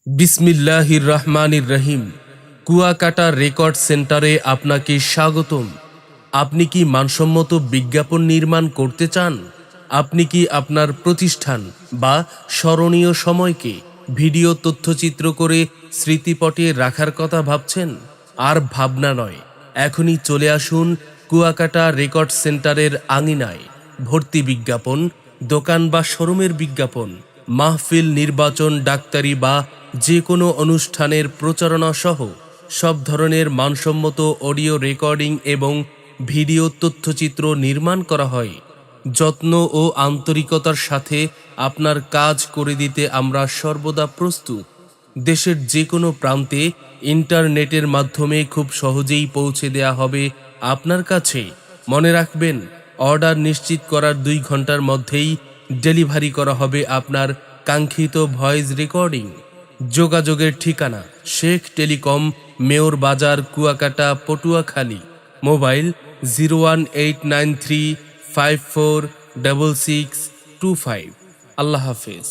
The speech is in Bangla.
বিসমিল্লাহির রহমানির রহিম। কুয়াকাটা রেকর্ড সেন্টারে আপনাকে স্বাগতম। আপনি কি মানসম্মত বিজ্ঞাপন নির্মাণ করতে চান? আপনি কি আপনার প্রতিষ্ঠান বা স্মরণীয় সময়কে ভিডিও তথ্যচিত্র করে স্মৃতিপটে রাখার কথা ভাবছেন? আর ভাবনা নয়, এখনই চলে আসুন কুয়াকাটা রেকর্ড সেন্টারের আঙিনায়। ভর্তি বিজ্ঞাপন, দোকান বা শোরুমের বিজ্ঞাপন, মাহফিল, নির্বাচন, ডাক্তারি বা যে কোনো অনুষ্ঠানের প্রচারণা সহ সব ধরনের মানসম্মত অডিও রেকর্ডিং এবং ভিডিও তথ্যচিত্র নির্মাণ করা হয়। যত্ন ও আন্তরিকতার সাথে আপনার কাজ করে দিতে আমরা সর্বদা প্রস্তুত। দেশের যে কোনো প্রান্তে ইন্টারনেটের মাধ্যমে খুব সহজেই পৌঁছে দেয়া হবে আপনার কাছে। মনে রাখবেন, অর্ডার নিশ্চিত করার 2 ঘন্টার মধ্যেই ডেলিভারি করা হবে আপনার কাঙ্ক্ষিত ভয়েস রেকর্ডিং। যোগাযোগের ঠিকানা: শেখ টেলিকম, মেয়র বাজার, কুয়াকাটা, পটুয়াখালী। মোবাইল 01893546625। আল্লাহ হাফেজ।